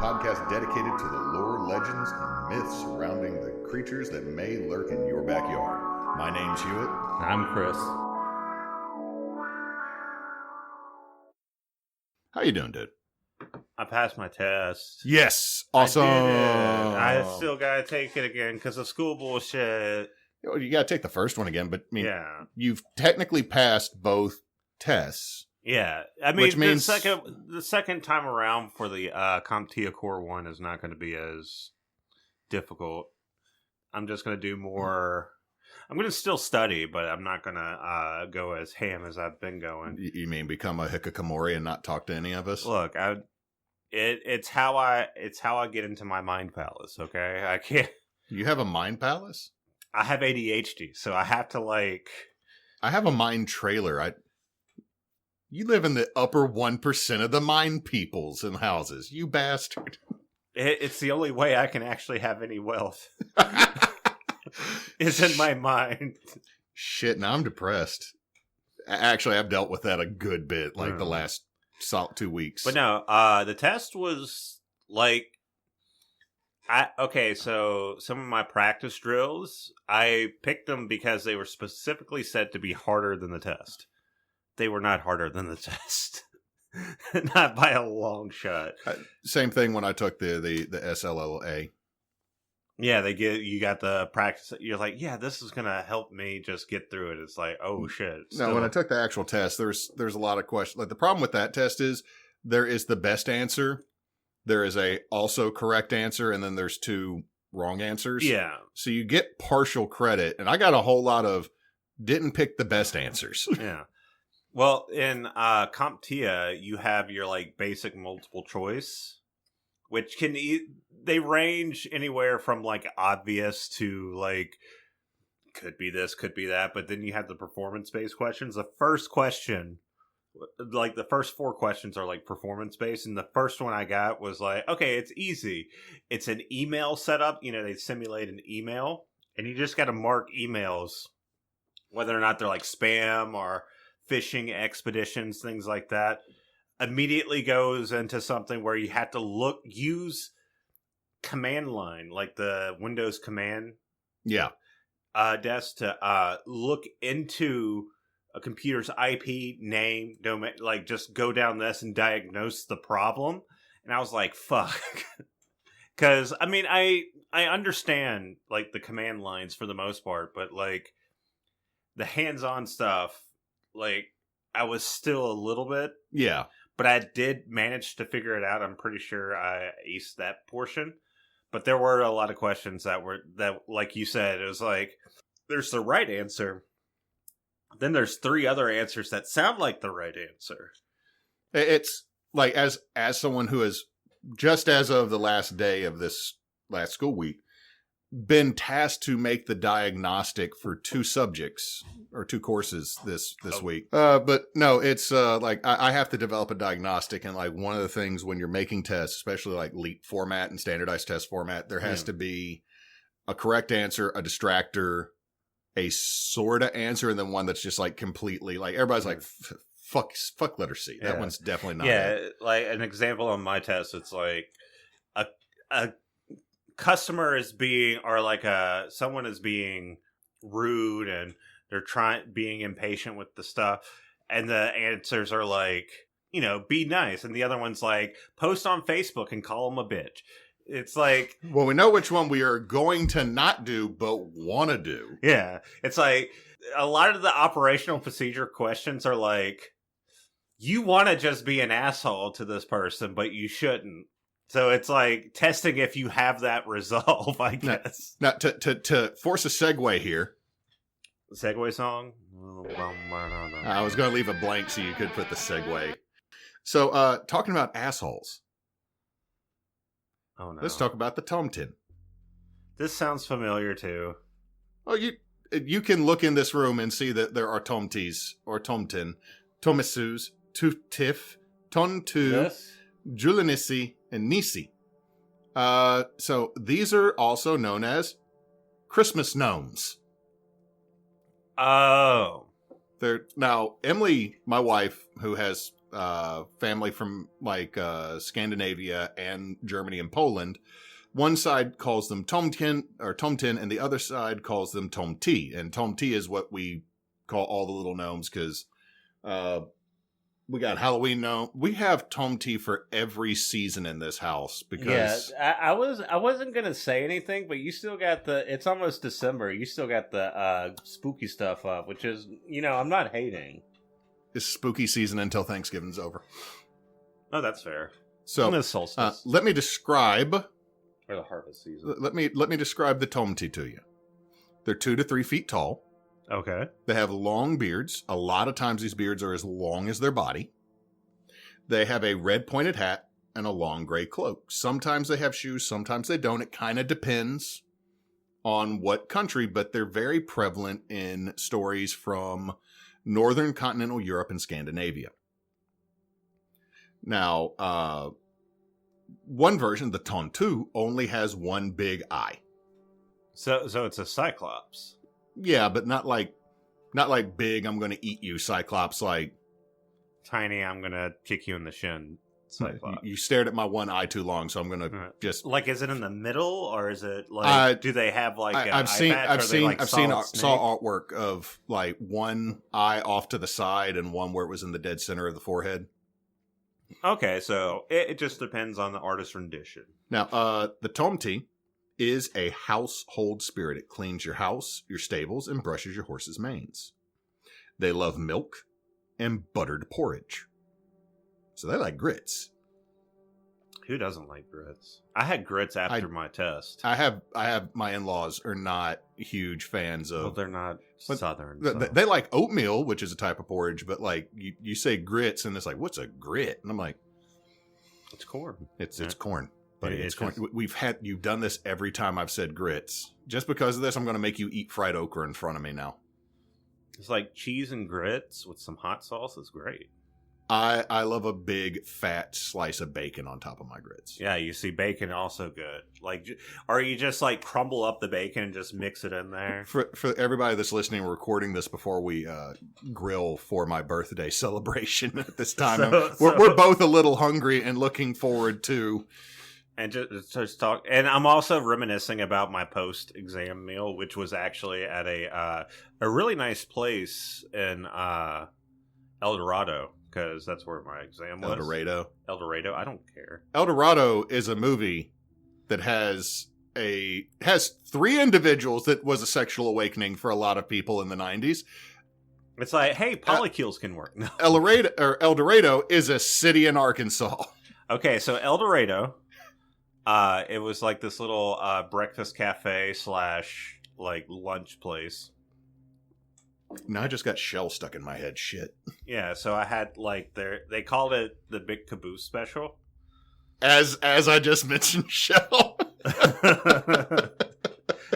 podcast dedicated to the lore, legends, and myths surrounding the creatures that may lurk in your backyard. My name's Hewitt. I'm Chris. How you doing, dude? I passed my test. Yes, awesome. I still gotta take it again because of school bullshit. You gotta take the first one again, but I mean, Yeah. you've technically passed both tests. Yeah, I mean, Which means the second time around for the Tomte Core 1 is not going to be as difficult. I'm just going to do more. I'm going to still study, but I'm not going to go as ham as I've been going. You mean become a hikikomori and not talk to any of us? Look, it's how I get into my mind palace. Okay, I can't. You have a mind palace? I have ADHD, so I have to like. I have a mind trailer. You live in the upper 1% of the mine peoples and houses, you bastard. It's the only way I can actually have any wealth. It's in my mind. Shit, now I'm depressed. Actually, I've dealt with that a good bit, like the last 2 weeks. But no, the test was like... so some of my practice drills, I picked them because they were specifically said to be harder than the test. They were not harder than the test. Not by a long shot. Same thing when I took the SLLA. Yeah, you got the practice. You're like, yeah, this is going to help me just get through it. It's like, oh shit. No, when I took the actual test, there's a lot of questions. Like the problem with that test is there is the best answer. There is a also correct answer. And then there's 2 wrong answers. Yeah. So you get partial credit. And I got a whole lot of didn't pick the best answers. Yeah. Well, in CompTIA, you have your like basic multiple choice, which they range anywhere from like obvious to like could be this, could be that. But then you have the performance-based questions. The first question, like the first 4 questions are like performance-based. And the first one I got was like, okay, it's easy. It's an email setup. You know, they simulate an email and you just got to mark emails, whether or not they're like spam or fishing expeditions, things like that. Immediately goes into something where you have to use command line, like the Windows command desk to look into a computer's IP, name, domain, like just go down this and diagnose the problem. And I was like, fuck. Because, I mean, I understand like the command lines for the most part, but like the hands-on stuff, like, I was still a little bit. Yeah. But I did manage to figure it out. I'm pretty sure I aced that portion. But there were a lot of questions that like you said, it was like, there's the right answer. Then there's 3 other answers that sound like the right answer. It's like, as someone who has, just as of the last day of this last school week, been tasked to make the diagnostic for 2 subjects or 2 courses this week. But no, it's like I have to develop a diagnostic. And like one of the things when you're making tests, especially like LEAP format and standardized test format, there has to be a correct answer, a distractor, a sort of answer, and then one that's just like completely like everybody's like, fuck letter C. That one's definitely not. Yeah. Like an example on my test, it's like a customer is being, or like someone is being rude and they're being impatient with the stuff, and the answers are like, you know, be nice, and the other one's like, post on Facebook and call them a bitch. It's like, well, we know which one we are going to not do but want to do. Yeah, it's like a lot of the operational procedure questions are like, you want to just be an asshole to this person, but you shouldn't. So it's like testing if you have that resolve, I guess. Now to force a segue here. Segue song? I was going to leave a blank so you could put the segue. So, talking about assholes. Oh no. Let's talk about the Tomte. This sounds familiar too. Oh, you can look in this room and see that there are Tomtes or Tomten, Tomisus, Tutif, Tontu, Yes. Julinissi, and Nisi. So these are also known as Christmas gnomes. Oh. Now, Emily, my wife, who has family from Scandinavia and Germany and Poland. One side calls them Tomten, and the other side calls them Tomte. And Tomte is what we call all the little gnomes because we got Halloween gnome. We have Tomte for every season in this house because I wasn't gonna say anything, but you still got it's almost December. You still got the spooky stuff up, which is I'm not hating. It's spooky season until Thanksgiving's over. Oh, that's fair. So the solstice. Let me describe or the harvest season. Let me describe the Tomte to you. They're 2 to 3 feet tall. Okay. They have long beards. A lot of times these beards are as long as their body. They have a red pointed hat and a long gray cloak. Sometimes they have shoes, sometimes they don't. It kind of depends on what country, but they're very prevalent in stories from northern continental Europe and Scandinavia. Now, one version, the Tontu, only has one big eye. So it's a cyclops. Yeah, but not like big, I'm going to eat you, Cyclops, like tiny, I'm going to kick you in the shin, Cyclops. You stared at my one eye too long, so I'm going to just... Like, is it in the middle, or is it, like, do they have, like, I've seen saw artwork of, like, one eye off to the side and one where it was in the dead center of the forehead. Okay, so it just depends on the artist's rendition. Now, the Tomte is a household spirit. It cleans your house, your stables, and brushes your horse's manes. They love milk and buttered porridge. So they like grits. Who doesn't like grits? I had grits after my test. I have my in-laws are not huge fans of... Well, they're not Southern. They like oatmeal, which is a type of porridge, but like you say grits and it's like, what's a grit? And I'm like... It's corn. It's corn. Buddy, it's corn. You've done this every time I've said grits. Just because of this, I'm going to make you eat fried okra in front of me now. It's like cheese and grits with some hot sauce is great. I love a big fat slice of bacon on top of my grits. Yeah, you see bacon also good. Like, or you just like crumble up the bacon and just mix it in there. For everybody that's listening, we're recording this before we grill for my birthday celebration at this time. We're both a little hungry and looking forward to... And just talk. And I'm also reminiscing about my post-exam meal, which was actually at a really nice place in El Dorado, because that's where my exam was. El Dorado. I don't care. El Dorado is a movie that has 3 individuals that was a sexual awakening for a lot of people in the 90s. It's like, hey, polycules can work. No. El Dorado is a city in Arkansas. Okay, so El Dorado. It was like this little breakfast cafe / like lunch place. Now I just got Shell stuck in my head. Shit. Yeah, so I had like they called it the Big Caboose Special. As I just mentioned, Shell.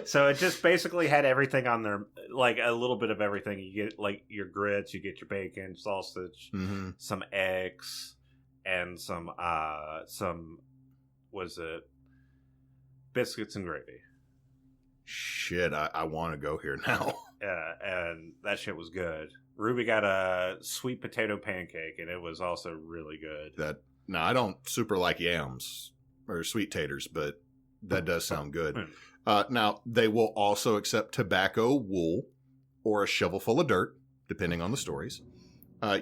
So it just basically had everything on there, like a little bit of everything. You get like your grits, you get your bacon, sausage, some eggs, and some was it biscuits and gravy. Shit, I want to go here now. Yeah, and that shit was good. Ruby got a sweet potato pancake, and it was also really good. Now, I don't super like yams or sweet taters, but that does sound good. Now, they will also accept tobacco, wool, or a shovel full of dirt, depending on the stories.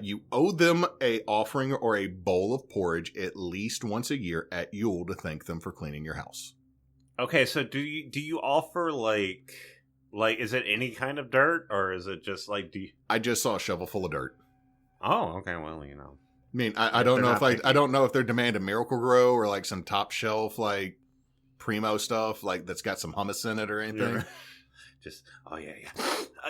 You owe them a offering or a bowl of porridge at least once a year at Yule to thank them for cleaning your house. Okay, so do you offer like is it any kind of dirt, or is it just like I just saw a shovel full of dirt. Oh, okay. Well, you know. I mean, I don't know if I don't know if they're demanding Miracle Grow or like some top shelf like primo stuff like that's got some hummus in it or anything. Yeah. Just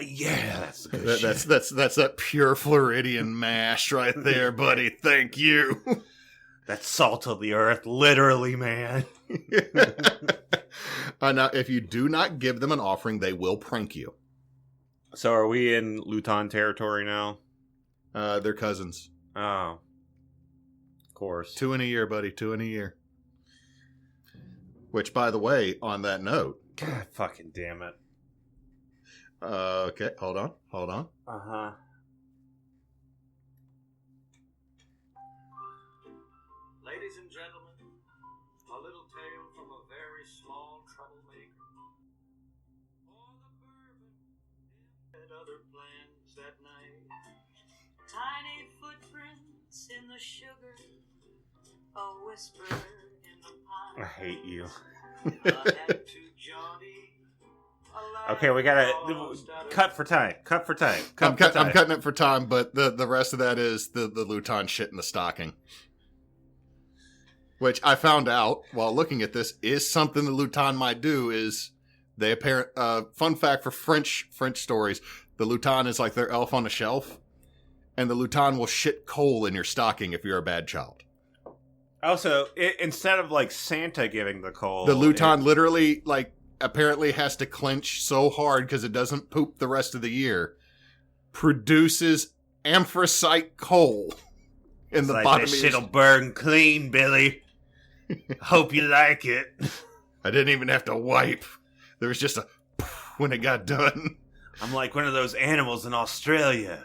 yeah, that's the good shit. That's that pure Floridian mash right there, buddy. Thank you. That's salt of the earth, literally, man. Now, if you do not give them an offering, they will prank you. So, are we in Lutin territory now? They're cousins. Oh, of course. 2 in a year, buddy. 2 in a year. Which, by the way, on that note, God fucking damn it. Okay, hold on. Uh-huh. Other plans that night. Tiny footprints in the sugar, a whisper in the pine. I hate you. A hat too jaunty, a Okay, we gotta lost out of- cut for time. Cut for time. I'm cutting it for time, but the rest of that is the Luton shit in the stocking. Which I found out while looking at this is something the Luton might do. Is they fun fact for French stories, the Luton is like their elf on the shelf, and the Luton will shit coal in your stocking if you're a bad child. Also, instead of like Santa giving the coal, The Luton literally apparently has to clench so hard because it doesn't poop the rest of the year, produces anthracite coal in the bottom this of your shit'll burn clean, Billy. Hope you like it. I didn't even have to wipe. There was just a when it got done. I'm like one of those animals in Australia.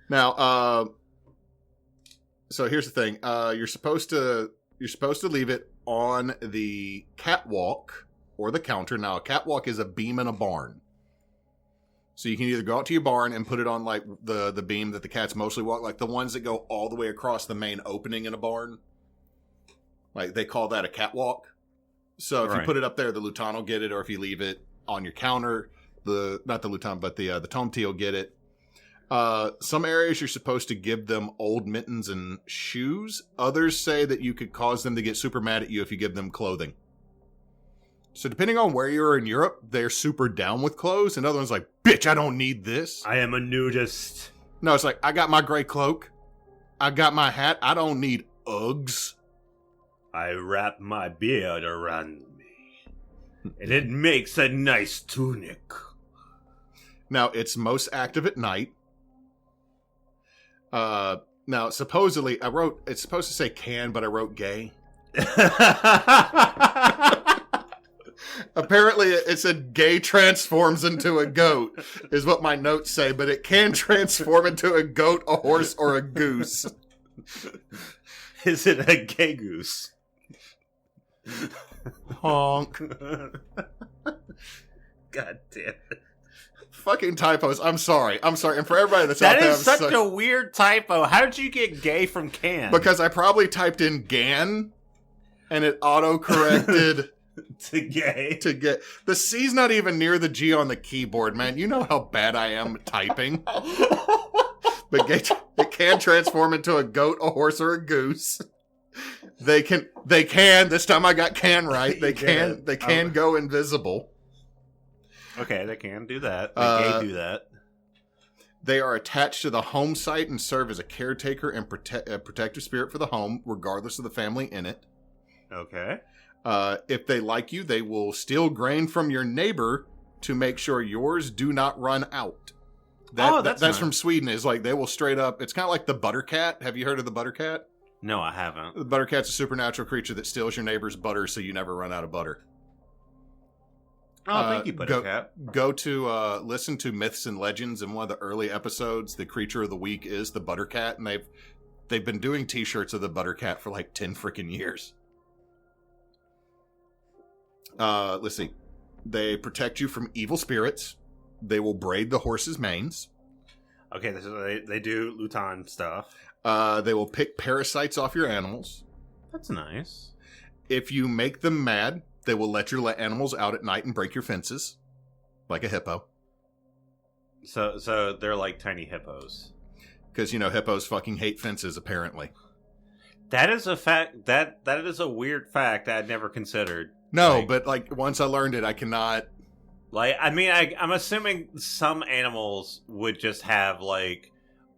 Now, so here's the thing. You're supposed to leave it on the catwalk or the counter. Now, a catwalk is a beam in a barn. So you can either go out to your barn and put it on like the beam that the cats mostly walk, like the ones that go all the way across the main opening in a barn. Like they call that a catwalk. So if you put it up there, the Luton will get it, or if you leave it on your counter, not the Luton, but the Tomte will get it. Some areas you're supposed to give them old mittens and shoes. Others say that you could cause them to get super mad at you if you give them clothing. So depending on where you're in Europe, they're super down with clothes, and other ones like, bitch, I don't need this. I am a nudist. No, it's like, I got my gray cloak. I got my hat. I don't need Uggs. I wrap my beard around me, and it makes a nice tunic. Now, it's most active at night. Now, supposedly, it's supposed to say can, but I wrote gay. Apparently, it said gay transforms into a goat, is what my notes say, but it can transform into a goat, a horse, or a goose. Is it a gay goose? Honk. God damn it. Fucking typos. I'm sorry. And for everybody that's That out there, is such a weird typo. How did you get gay from can? Because I probably typed in GAN, and it auto-corrected to gay. to get... The C's not even near the G on the keyboard, man. You know how bad I am at typing. But it can transform into a goat, a horse, or a goose. They can, this time I got can right. They can go invisible. Okay, they can do that. They gay do that. They are attached to the home site and serve as a caretaker and protective spirit for the home, regardless of the family in it. Okay. If they like you, they will steal grain from your neighbor to make sure yours do not run out. That's nice. from Sweden. Is like they will straight up. It's kind of like the butter cat. Have you heard of the butter cat? No, I haven't. The butter cat's a supernatural creature that steals your neighbor's butter so you never run out of butter. Oh, thank you, Buttercat. Go to listen to Myths and Legends. In one of the early episodes, the creature of the week is the Buttercat, and they've been doing T-shirts of the Buttercat for like 10 freaking years. Let's see. They protect you from evil spirits. They will braid the horse's manes. Okay, so they do Luton stuff. They will pick parasites off your animals. That's nice. If you make them mad, they will let your animals out at night and break your fences, like a hippo. So they're like tiny hippos. Because, hippos fucking hate fences, apparently. That is a fact. That is a weird fact I'd never considered. No, but once I learned it, I cannot... I'm assuming some animals would just have,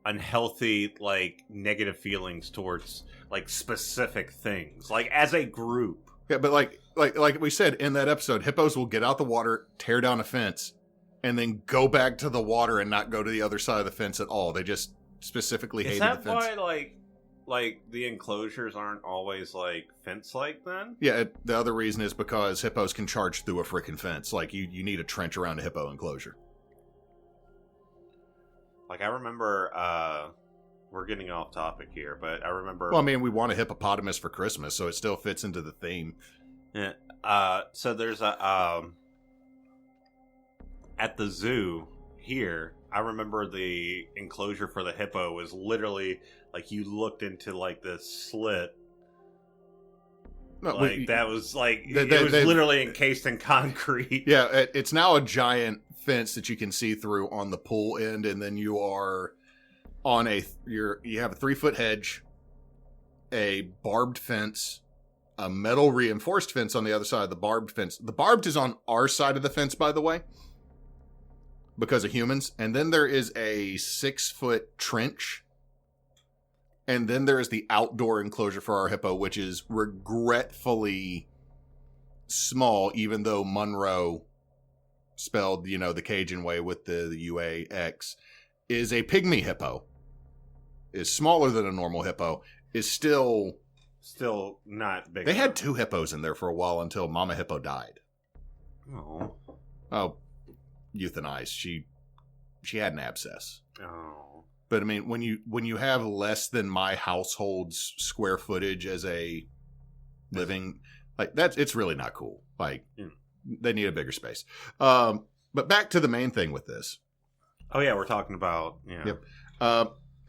unhealthy, negative feelings towards, specific things. As a group. Yeah, but like we said in that episode, hippos will get out the water, tear down a fence, and then go back to the water and not go to the other side of the fence at all. They just specifically hated the fence. Is that why, the enclosures aren't always, fence-like, then? Yeah, the other reason is because hippos can charge through a freaking fence. You need a trench around a hippo enclosure. I remember, we're getting off topic here, but I remember... Well, we want a hippopotamus for Christmas, so it still fits into the theme. Yeah. So there's a, at the zoo here, I remember the enclosure for the hippo was literally like you looked into like this slit. No, Like that was like it was literally encased in concrete. Yeah, it's now a giant fence that you can see through on the pool end, and then you are on you have a 3-foot hedge, a barbed fence, a metal reinforced fence on the other side of the barbed fence. The barbed is on our side of the fence, by the way, because of humans. And then there is a 6-foot trench. And then there is the outdoor enclosure for our hippo, which is regretfully small, even though Monroe, spelled, the Cajun way with the UAX, is a pygmy hippo. Is smaller than a normal hippo. Is still not big. They had 2 hippos in there for a while until Mama Hippo died. Oh, euthanized. She had an abscess. Oh. But I mean, when you have less than my household's square footage as a living, like it's really not cool. Like they need a bigger space. But back to the main thing with this. Oh yeah, we're talking about Yep.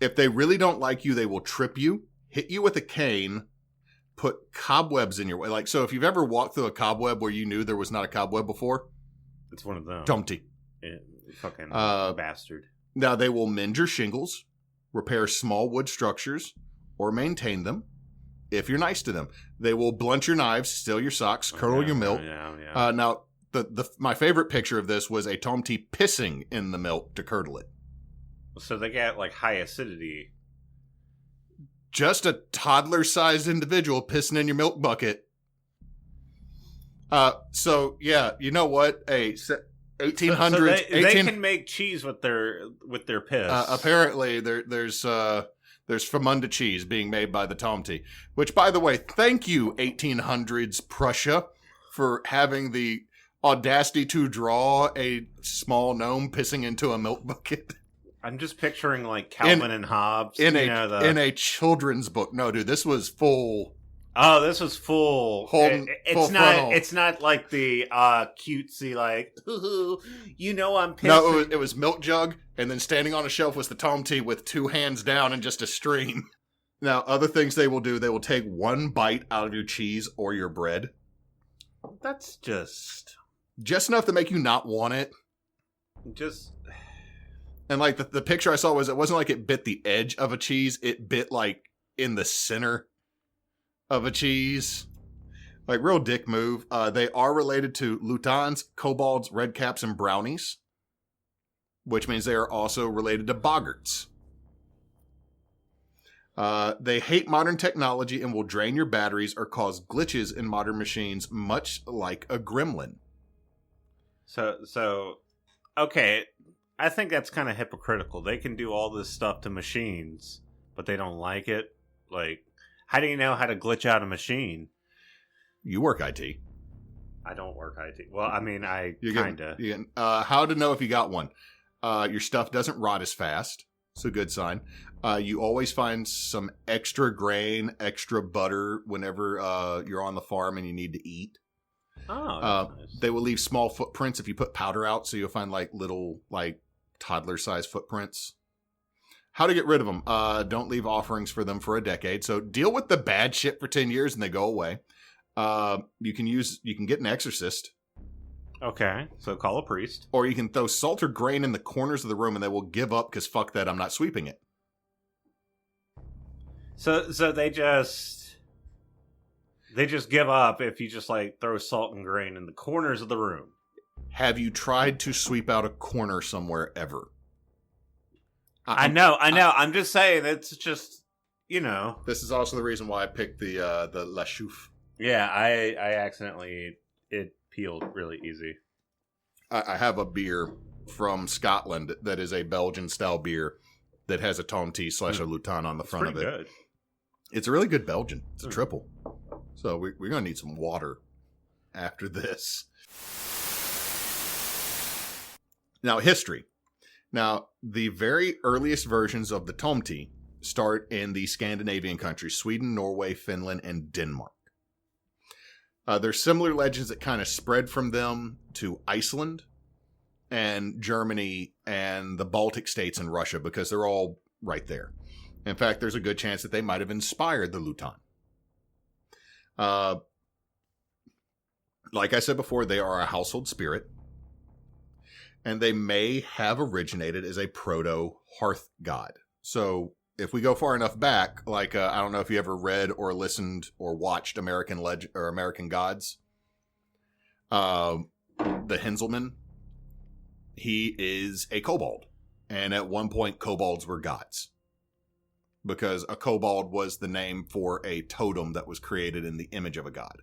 If they really don't like you, they will trip you, hit you with a cane, put cobwebs in your way. Like, so if you've ever walked through a cobweb where you knew there was not a cobweb before, it's one of them. Tomte. Yeah, fucking bastard. Now, they will mend your shingles, repair small wood structures, or maintain them if you're nice to them. They will blunt your knives, steal your socks, curdle your milk. Yeah. Now, my favorite picture of this was a Tomte pissing in the milk to curdle it. So they got like high acidity. Just a toddler-sized individual pissing in your milk bucket. So yeah, you know what? 1800s. So they can make cheese with their piss. Apparently, there's Famunda cheese being made by the Tomte. Which, by the way, thank you, 1800s Prussia, for having the audacity to draw a small gnome pissing into a milk bucket. I'm just picturing like Calvin and Hobbes in a children's book. No, dude, this was full. Oh, this was full. It's not like the cutesy like, I'm pissing. No, it was milk jug, and then standing on a shelf was the Tomte with 2 hands down and just a stream. Now, other things they will do, they will take 1 bite out of your cheese or your bread. That's just enough to make you not want it. And like the picture I saw it wasn't like it bit the edge of a cheese, it bit like in the center of a cheese. Like real dick move. They are related to lutins, kobolds, redcaps, and brownies, which means they are also related to boggarts. They hate modern technology and will drain your batteries or cause glitches in modern machines, much like a gremlin. So okay, I think that's kind of hypocritical. They can do all this stuff to machines, but they don't like it. Like, how do you know how to glitch out a machine? You work IT. I don't work IT. Well, I mean, I kind of. How to know if you got one. Your stuff doesn't rot as fast. It's a good sign. You always find some extra grain, extra butter whenever you're on the farm and you need to eat. Oh, that's nice. They will leave small footprints if you put powder out, so you'll find like little toddler-sized footprints. How to get rid of them? Don't leave offerings for them for a decade. So deal with the bad shit for 10 years and they go away. You can get an exorcist. Okay, so call a priest. Or you can throw salt or grain in the corners of the room and they will give up because fuck that, I'm not sweeping it. So they just give up if you just like throw salt and grain in the corners of the room. Have you tried to sweep out a corner somewhere ever? I know. I'm just saying, it's just, This is also the reason why I picked the La Chouffe. Yeah, I accidentally, it peeled really easy. I have a beer from Scotland that is a Belgian-style beer that has a Tomte / a Lutin on the front of it. Good. It's a really good Belgian. It's a triple. So we're going to need some water after this. Now, history. Now, the very earliest versions of the Tomte start in the Scandinavian countries, Sweden, Norway, Finland, and Denmark. There's similar legends that kind of spread from them to Iceland and Germany and the Baltic states and Russia, because they're all right there. In fact, there's a good chance that they might have inspired the Lutin. Like I said before, they are a household spirit, and they may have originated as a proto-hearth god. So if we go far enough back, like I don't know if you ever read or listened or watched American Gods. The Henselman, he is a kobold, and at one point kobolds were gods, because a kobold was the name for a totem that was created in the image of a god.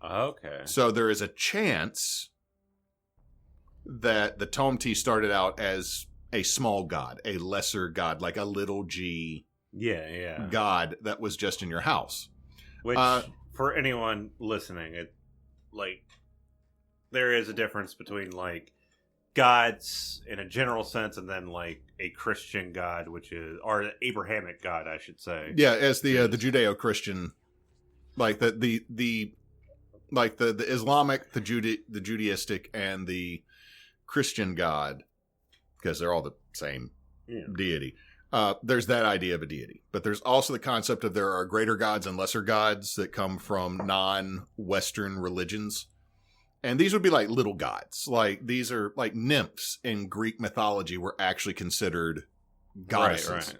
Okay. So there is a chance that the Tomte started out as a small god, a lesser god, like a little g god that was just in your house. Which, for anyone listening, there is a difference between, like, gods in a general sense and then, like, a Christian god, or an Abrahamic god, I should say. Yeah, as the Judeo-Christian, like the Islamic, the Judaistic, and the Christian god, because they're all the same deity. There's that idea of a deity. But there's also the concept of there are greater gods and lesser gods that come from non-Western religions. And these would be like little gods. Like, these are like nymphs in Greek mythology were actually considered goddesses.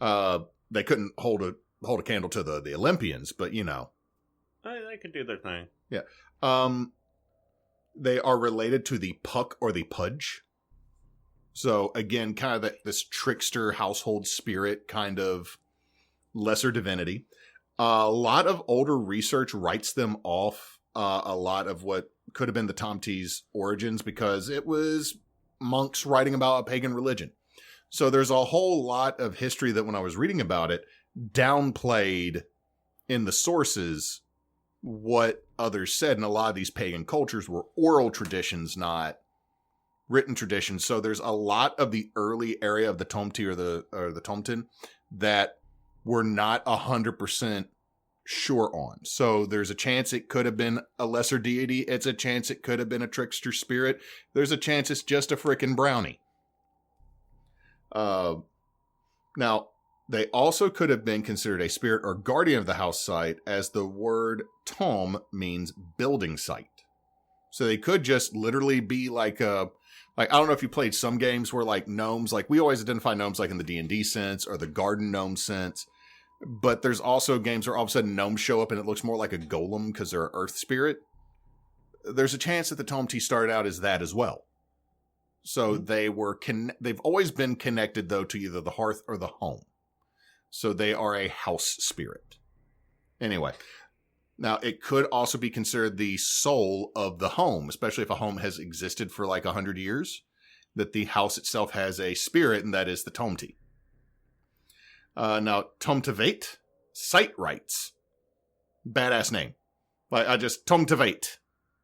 Right. They couldn't hold a candle to the Olympians, but you know. They could do their thing. Yeah. They are related to the Puck or the Pudge. So, again, kind of this trickster household spirit kind of lesser divinity. A lot of older research writes them off a lot of what could have been the Tomte's origins, because it was monks writing about a pagan religion. So there's a whole lot of history that when I was reading about it, downplayed in the sources what others said. And a lot of these pagan cultures were oral traditions, not written traditions. So there's a lot of the early area of the Tomte or the Tomten that we're not 100% sure on. So there's a chance it could have been a lesser deity. It's a chance it could have been a trickster spirit. There's a chance it's just a frickin' brownie. Now, they also could have been considered a spirit or guardian of the house site, as the word tom means building site. So they could just literally be like I don't know if you played some games where like gnomes, like we always identify gnomes like in the D&D sense or the garden gnome sense. But there's also games where all of a sudden gnomes show up and it looks more like a golem because they're an earth spirit. There's a chance that the Tomte started out as that as well. So they've always been connected though to either the hearth or the home. So they are a house spirit. Anyway, now it could also be considered the soul of the home, especially if a home has existed for like 100 years, that the house itself has a spirit, and that is the Tomte. Now, Tomtevate, site rights. Badass name. Like, Tomtevate,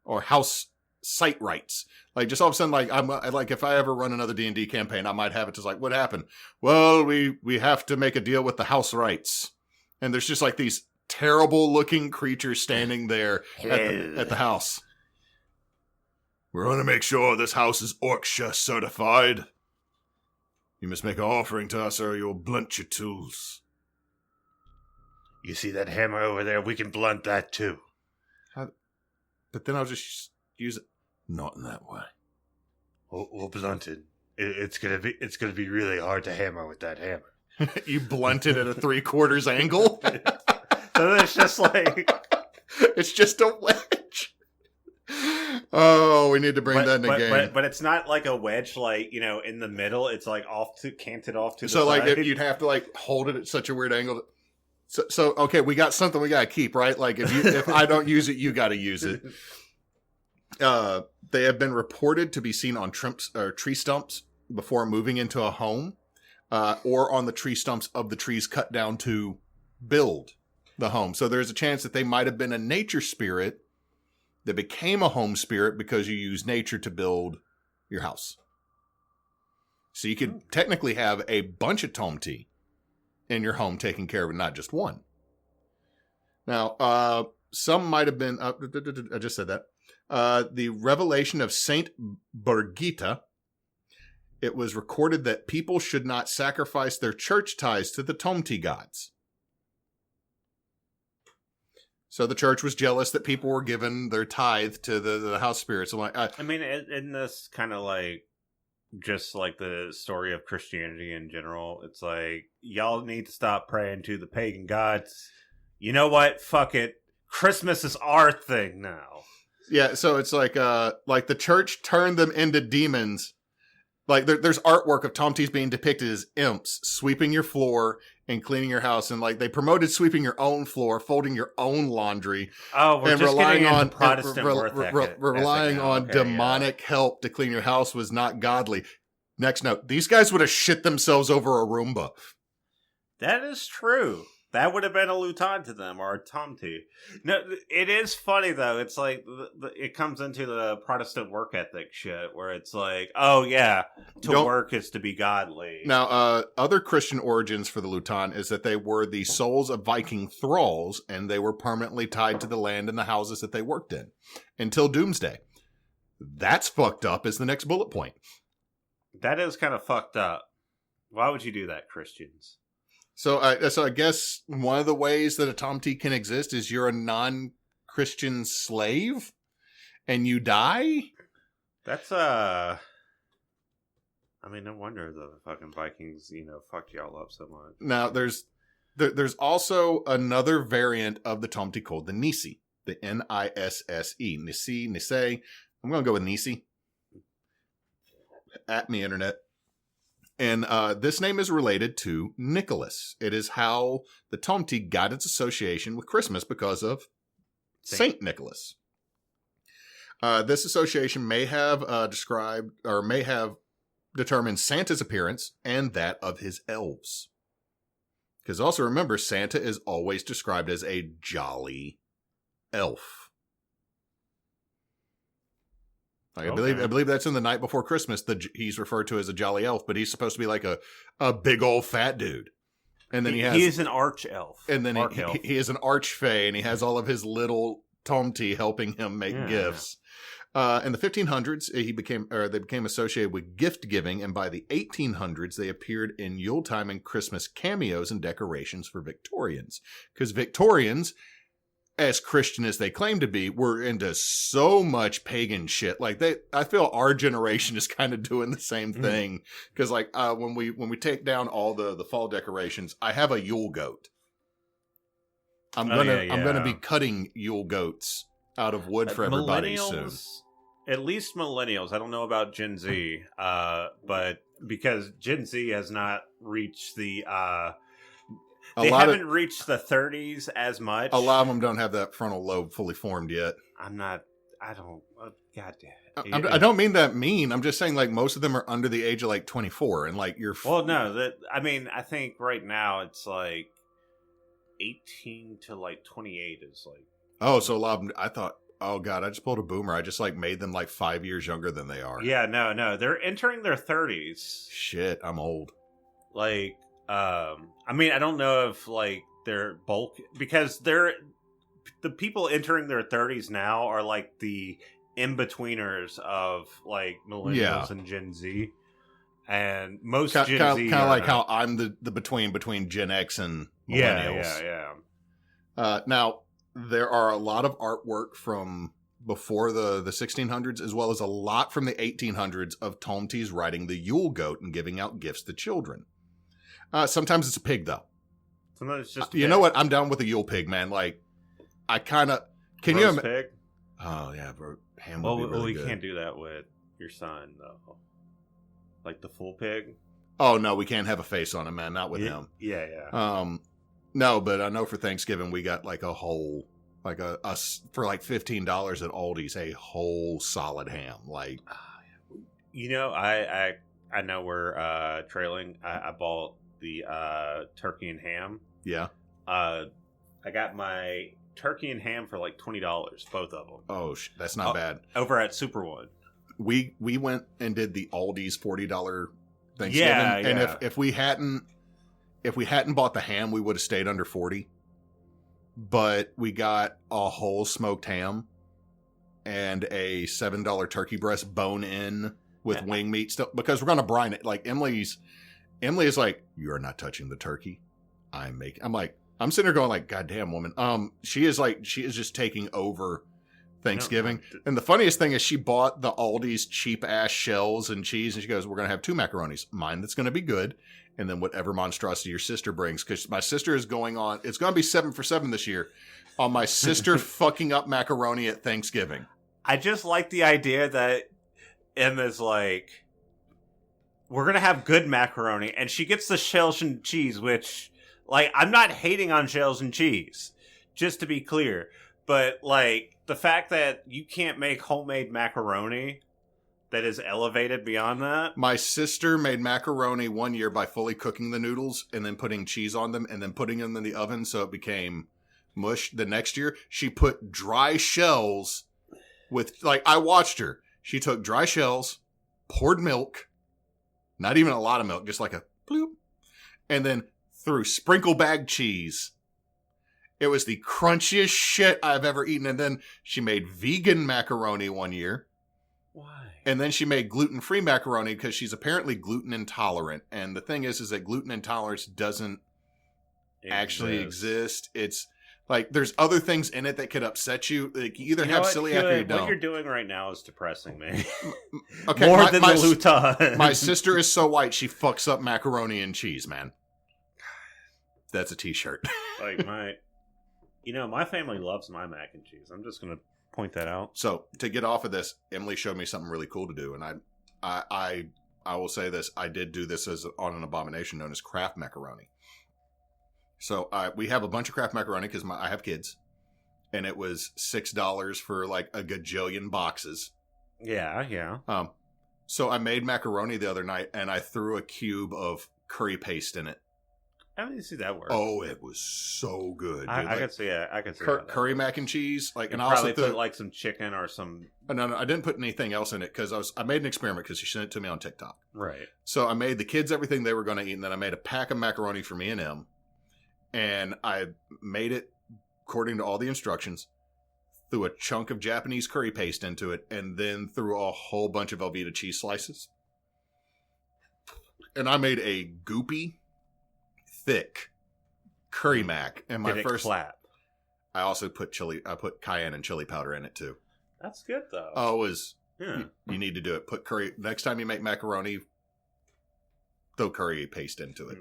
or house site rights. Like, just all of a sudden, like if I ever run another D&D campaign, I might have it just like, what happened? Well, we have to make a deal with the house rights. And there's just like these terrible looking creatures standing there at the house. We're going to make sure this house is Orcsha certified. You must make an offering to us or you'll blunt your tools. You see that hammer over there? We can blunt that too. But then I'll just use it. Not in that way. We'll blunt it. It's gonna be really hard to hammer with that hammer. You blunt it at a 3/4 angle? So it's just like... It's just a wedge. Oh, we need to bring that in the game. But it's not like a wedge, like, you know, in the middle. It's like canted off to the side. So, like, if you'd have to, like, hold it at such a weird angle. So okay, we got something we got to keep, right? Like, if I don't use it, you got to use it. They have been reported to be seen on tree stumps before moving into a home, or on the tree stumps of the trees cut down to build the home. So there's a chance that they might have been a nature spirit that became a home spirit because you use nature to build your house. So you could technically have a bunch of Tomte in your home taking care of it, not just one. Now, some might have been. I just said that. The revelation of Saint Birgitta. It was recorded that people should not sacrifice their church tithes to the Tomte gods. So the church was jealous that people were giving their tithe to the house spirits. I'm like, I mean, isn't this kind of like just like the story of Christianity in general? It's like, y'all need to stop praying to the pagan gods. You know what? Fuck it. Christmas is our thing now. Yeah, so it's like the church turned them into demons. Like there's artwork of Tomtes being depicted as imps sweeping your floor and cleaning your house, and like they promoted sweeping your own floor, folding your own laundry. Oh, we're and just relying getting on into Protestant worth ethic. Relying on Okay, demonic help to clean your house was not godly. Next note: these guys would have shit themselves over a Roomba. That is true. That would have been a Lutin to them, or a Tomte. No, it is funny, though. It's like, it comes into the Protestant work ethic shit, where it's like, oh, yeah, work is to be godly. Now, other Christian origins for the Lutin is that they were the souls of Viking thralls, and they were permanently tied to the land and the houses that they worked in, until Doomsday. That's fucked up is the next bullet point. That is kind of fucked up. Why would you do that, Christians? So I guess one of the ways that a Tomte can exist is you're a non-Christian slave and you die? That's, I mean, no wonder the fucking Vikings, fucked y'all up so much. Now, there's also another variant of the Tomte called the Nisi. The Nisse. Nisse. I'm going to go with Nisi. At me, internet. And this name is related to Nicholas. It is how the Tomte got its association with Christmas because of Saint Nicholas. This association may have determined Santa's appearance and that of his elves. Because also remember, Santa is always described as a jolly elf. Like, Okay. I believe that's in The Night Before Christmas. He's referred to as a jolly elf, but he's supposed to be like a big old fat dude. And then he is an arch elf. And then he is an archfey, and he has all of his little Tomte helping him make gifts. In the 1500s, they became associated with gift giving, and by the 1800s, they appeared in Yuletime and Christmas cameos and decorations for Victorians. Because Victorians, as Christian as they claim to be, were into so much pagan shit. Like I feel our generation is kind of doing the same thing. Because like when we take down all the fall decorations, I have a Yule goat. I'm gonna be cutting Yule goats out of wood for everybody soon. At least millennials. I don't know about Gen Z, but because Gen Z has not reached the. They haven't reached the 30s as much. A lot of them don't have that frontal lobe fully formed yet. God damn it. I don't mean that mean. I'm just saying, like, most of them are under the age of, like, 24. And, like, Well, no. I think right now it's, like, 18 to, like, 28 is, like... Oh, so a lot of them... I thought... Oh, God, I just pulled a boomer. I just, like, made them, like, 5 years younger than they are. Yeah, no. They're entering their 30s. Shit, I'm old. Like... I mean, I don't know if like they're bulk because the people entering their 30s now are like the in-betweeners of like millennials and Gen Z, and most Gen Z kind of like how I'm the between Gen X and millennials. Yeah. Now there are a lot of artwork from before the 1600s, as well as a lot from the 1800s of Tomtes riding the Yule goat and giving out gifts to children. Sometimes it's a pig, though. Sometimes it's just you know what? I'm down with a Yule pig, man. Like, I kind of... Can you... pig? Oh, yeah, bro. Ham would be really good. We can't do that with your son, though. Like the full pig? Oh, no, we can't have a face on him, man. Not with him. Yeah. No, but I know for Thanksgiving, we got, like, a whole... Like, for, like, $15 at Aldi's, a whole solid ham. Like... You know, I know we're trailing. I bought the turkey and ham. Yeah. I got my turkey and ham for like $20, both of them. Oh, that's not bad. Over at Superwood. We went and did the Aldi's $40 Thanksgiving. Yeah. And if we hadn't bought the ham, we would have stayed under 40. but we got a whole smoked ham and a $7 turkey breast bone in with wing meat still, because we're going to brine it. Like Emily is like, you're not touching the turkey. I'm sitting there going like, goddamn woman. She is just taking over Thanksgiving. And the funniest thing is she bought the Aldi's cheap ass shells and cheese, and she goes, we're going to have 2 macaronis. Mine that's going to be good, and then whatever monstrosity your sister brings, because my sister is going on, it's going to be 7 for 7 this year on my sister fucking up macaroni at Thanksgiving. I just like the idea that Emma's like, we're going to have good macaroni, and she gets the shells and cheese, which, like, I'm not hating on shells and cheese, just to be clear, but, like, the fact that you can't make homemade macaroni that is elevated beyond that. My sister made macaroni one year by fully cooking the noodles and then putting cheese on them and then putting them in the oven so it became mush. The next year, she put dry shells with, like, I watched her. She took dry shells, poured milk, not even a lot of milk, just like a bloop, and then threw sprinkle bag cheese. It was the crunchiest shit I've ever eaten. And then she made vegan macaroni one year. Why? And then she made gluten-free macaroni because she's apparently gluten intolerant. And the thing is that gluten intolerance doesn't actually exist. It's like there's other things in it that could upset you. Like you either have celiac or you don't. What you're doing right now is depressing me. Okay, more than the Lutin. My sister is so white she fucks up macaroni and cheese, man. That's a t-shirt. Like my family loves my mac and cheese. I'm just gonna point that out. So to get off of this, Emily showed me something really cool to do, and I will say this: I did do this on an abomination known as Kraft macaroni. So we have a bunch of Kraft macaroni because I have kids, and it was $6 for like a gajillion boxes. Yeah. So I made macaroni the other night, and I threw a cube of curry paste in it. I didn't see that work. Oh, it was so good. Dude. I could see it. I could see curry mac and cheese. Like, and I probably also put like some chicken or some. No, I didn't put anything else in it because I made an experiment because she sent it to me on TikTok. Right. So I made the kids everything they were going to eat, and then I made a pack of macaroni for me and Em, and I made it according to all the instructions. Threw a chunk of Japanese curry paste into it, and then threw a whole bunch of Velveeta cheese slices. And I made a goopy, thick curry mac. And my first clap. I also put chili. I put cayenne and chili powder in it too. That's good though. Oh, it was. Yeah. You need to do it. Put curry. Next time you make macaroni, throw curry paste into it.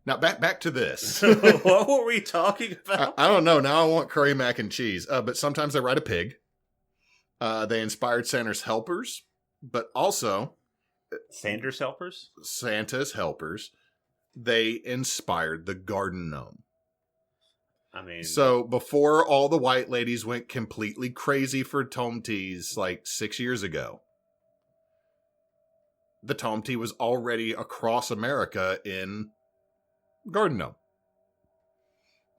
Now back to this. What were we talking about? I don't know. Now I want curry mac and cheese. But sometimes they ride a pig. They inspired Santa's helpers, but also Santa's helpers. Santa's helpers. They inspired the garden gnome. I mean, so before all the white ladies went completely crazy for Tomtes like 6 years ago, the Tomte was already across America in garden gnome.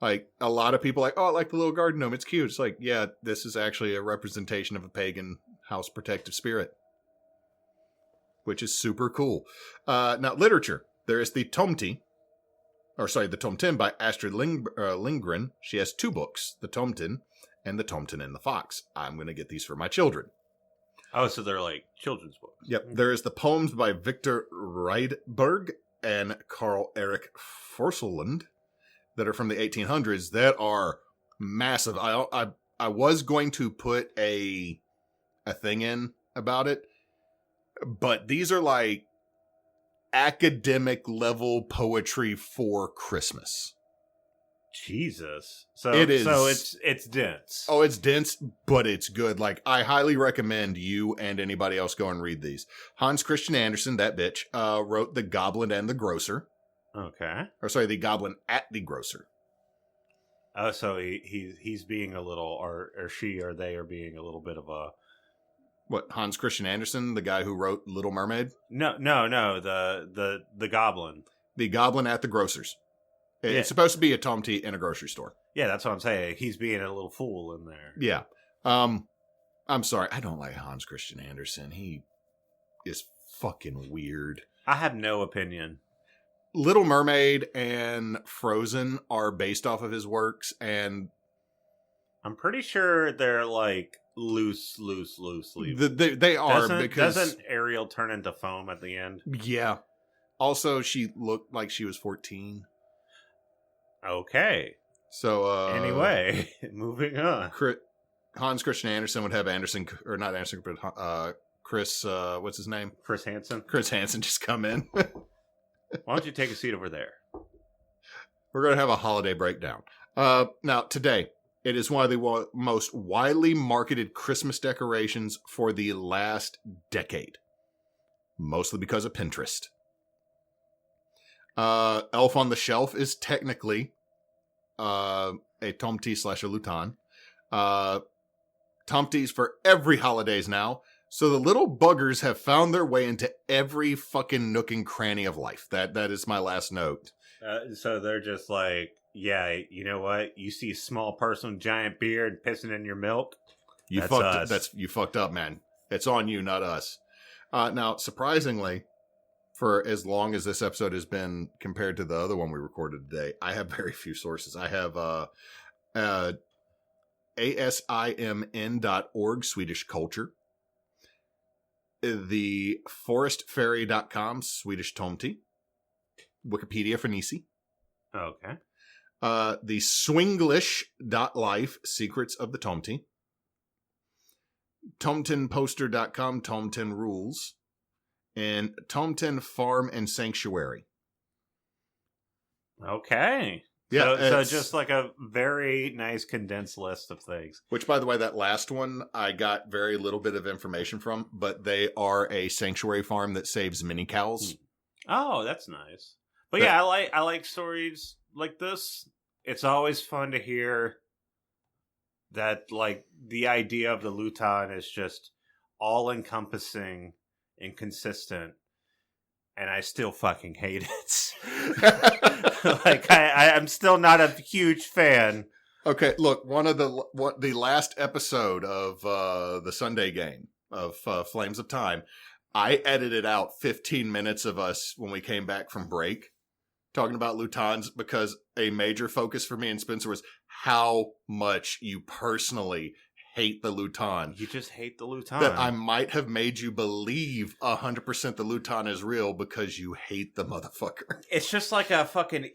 Like a lot of people like, oh, I like the little garden gnome. It's cute. It's like, yeah, this is actually a representation of a pagan house protective spirit, which is super cool. Now, literature. There is the Tomte, the Tomten by Astrid Lindgren. She has 2 books, the Tomten and the Tomten and the Fox. I'm going to get these for my children. Oh, so they're like children's books. Yep. There is the poems by Victor Rydberg and Carl Erik Forslund that are from the 1800s that are massive. I was going to put a thing in about it, but these are like academic level poetry for Christmas. Jesus. So it is. So it's dense. Oh, it's dense, but it's good. Like I highly recommend you and anybody else go and read these. Hans Christian Andersen, that bitch, wrote The Goblin and the Grocer. Okay. The Goblin at the Grocer. Oh, so he's being a little, or she or they are being a little bit of a. What, Hans Christian Andersen, the guy who wrote Little Mermaid? No, the Goblin. The Goblin at the Grocer's. It's supposed to be a Tomte in a grocery store. Yeah, that's what I'm saying. He's being a little fool in there. Yeah. I'm sorry. I don't like Hans Christian Andersen. He is fucking weird. I have no opinion. Little Mermaid and Frozen are based off of his works, and I'm pretty sure they're like loosely. they are because doesn't Ariel turn into foam at the end? yeah. Also, she looked like she was 14. Okay. So anyway, moving on. Hans Christian Andersen would have not Andersen, but Chris, what's his name? Chris Hansen. Chris Hansen just come in. Why don't you take a seat over there? We're going to have a holiday breakdown. Now, today, it is one of the most widely marketed Christmas decorations for the last decade. Mostly because of Pinterest. Elf on the Shelf is technically a Tomte / a Lutin. Tomtes for every holidays now. So the little buggers have found their way into every fucking nook and cranny of life. That is my last note. So they're just like, yeah, you know what? You see a small person with giant beard pissing in your milk? You fucked up, man. It's on you, not us. Now, surprisingly, for as long as this episode has been compared to the other one we recorded today, I have very few sources. I have asimn.org, Swedish culture. The forestfairy.com, Swedish Tomte. Wikipedia for Nisi. Okay. The swinglish.life, Secrets of the Tomte. Tomtenposter.com, Tomten Rules. And Tomten Farm and Sanctuary. Okay. Yeah, so just like a very nice condensed list of things. Which, by the way, that last one I got very little bit of information from, but they are a sanctuary farm that saves mini cows. Oh, that's nice. But yeah, I like stories like this. It's always fun to hear that, like, the idea of the Lutin is just all encompassing and consistent, and I still fucking hate it. Like, I'm still not a huge fan. Okay, look, the last episode of the Sunday game of Flames of Time, I edited out 15 minutes of us when we came back from break talking about Lutins, because a major focus for me and Spencer was how much you personally hate the Lutin. You just hate the Lutin. That I might have made you believe 100% the Lutin is real because you hate the motherfucker. It's just like a fucking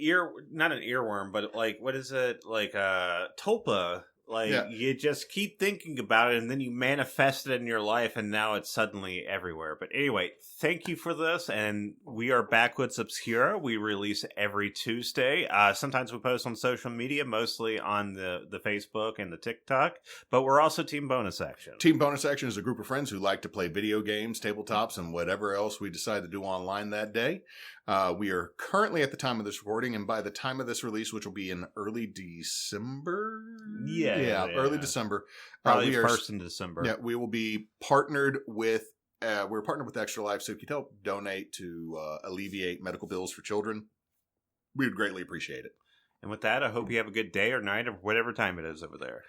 not an earworm, but like, what is it? Like a tulpa. Like, yeah. You just keep thinking about it, and then you manifest it in your life, and now it's suddenly everywhere. But anyway, thank you for this, and we are Backwoods Obscura. We release every Tuesday. Sometimes we post on social media, mostly on the Facebook and the TikTok, but we're also Team Bonus Action. Team Bonus Action is a group of friends who like to play video games, tabletops, and whatever else we decide to do online that day. We are currently at the time of this recording, and by the time of this release, which will be in early December? Yeah, early December. Probably first in December. Yeah, we will be partnered with, we're partnered with Extra Life, so if you'd help donate to alleviate medical bills for children, we would greatly appreciate it. And with that, I hope you have a good day or night or whatever time it is over there.